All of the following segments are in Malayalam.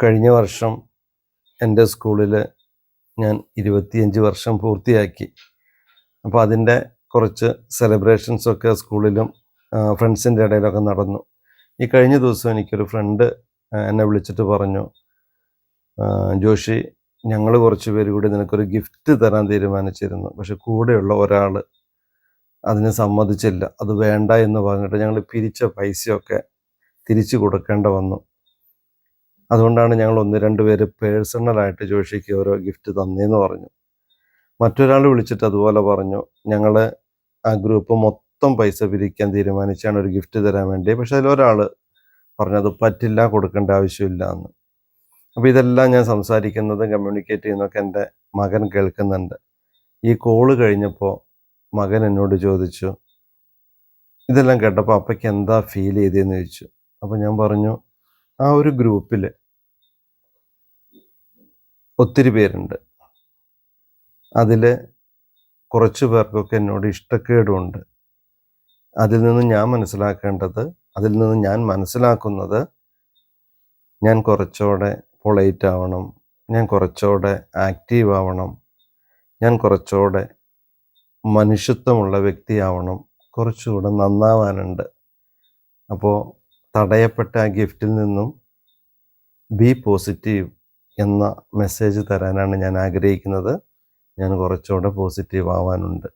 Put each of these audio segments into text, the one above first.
കഴിഞ്ഞ വർഷം എൻ്റെ സ്കൂളിൽ ഞാൻ 25 വർഷം പൂർത്തിയാക്കി. അപ്പോൾ അതിൻ്റെ കുറച്ച് സെലിബ്രേഷൻസൊക്കെ സ്കൂളിലും ഫ്രണ്ട്സിൻ്റെ ഇടയിലൊക്കെ നടന്നു. ഈ കഴിഞ്ഞ ദിവസം എനിക്കൊരു ഫ്രണ്ട് എന്നെ വിളിച്ചിട്ട് പറഞ്ഞു, ജോഷി, ഞങ്ങൾ കുറച്ച് പേര് കൂടി നിനക്കൊരു ഗിഫ്റ്റ് തരാൻ തീരുമാനിച്ചിരുന്നു. പക്ഷെ കൂടെയുള്ള ഒരാൾ അതിന് സമ്മതിച്ചില്ല. അത് വേണ്ട എന്ന് പറഞ്ഞിട്ട് ഞങ്ങൾ പിരിച്ച പൈസയൊക്കെ തിരിച്ചു കൊടുക്കേണ്ട വന്നു. അതുകൊണ്ടാണ് ഞങ്ങൾ 1-2 പേര് പേഴ്സണലായിട്ട് ജോഷിക്ക് ഓരോ ഗിഫ്റ്റ് തന്നേന്ന് പറഞ്ഞു. മറ്റൊരാൾ വിളിച്ചിട്ട് അതുപോലെ പറഞ്ഞു, ഞങ്ങൾ ആ ഗ്രൂപ്പ് മൊത്തം പൈസ പിരിക്കാൻ തീരുമാനിച്ചാണ് ഒരു ഗിഫ്റ്റ് തരാൻ വേണ്ടി. പക്ഷെ അതിലൊരാൾ പറഞ്ഞത് പറ്റില്ല, കൊടുക്കേണ്ട ആവശ്യമില്ല എന്ന്. അപ്പോൾ ഇതെല്ലാം ഞാൻ സംസാരിക്കുന്നതും കമ്മ്യൂണിക്കേറ്റ് ചെയ്യുന്നതൊക്കെ എൻ്റെ മകൻ കേൾക്കുന്നുണ്ട്. ഈ കോള് കഴിഞ്ഞപ്പോൾ മകൻ എന്നോട് ചോദിച്ചു, ഇതെല്ലാം കേട്ടപ്പോൾ അപ്പയ്ക്ക് എന്താ ഫീൽ ചെയ്തതെന്ന് ചോദിച്ചു. അപ്പോൾ ഞാൻ പറഞ്ഞു, ആ ഒരു ഗ്രൂപ്പിൽ ഒത്തിരി പേരുണ്ട്. അതിൽ കുറച്ച് പേർക്കൊക്കെ എന്നോട് ഇഷ്ടക്കേടുമുണ്ട്. അതിൽ നിന്ന് ഞാൻ മനസ്സിലാക്കുന്നത് ഞാൻ കുറച്ചുകൂടെ പൊളൈറ്റ് ആവണം, ഞാൻ കുറച്ചുകൂടെ ആക്റ്റീവ് ആവണം, ഞാൻ കുറച്ചുകൂടെ മനുഷ്യത്വമുള്ള വ്യക്തിയാവണം, കുറച്ചുകൂടെ നന്നാവാനുണ്ട്. അപ്പോൾ തടയപ്പെട്ട ആ ഗിഫ്റ്റിൽ നിന്നും ബി പോസിറ്റീവ് എന്ന മെസ്സേജ് തരാനാണ് ഞാൻ ആഗ്രഹിക്കുന്നത്. ഞാൻ കുറച്ചുകൂടെ പോസിറ്റീവ് ആവാനുണ്ട്.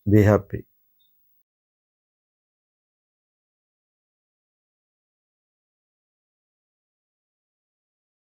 Be happy.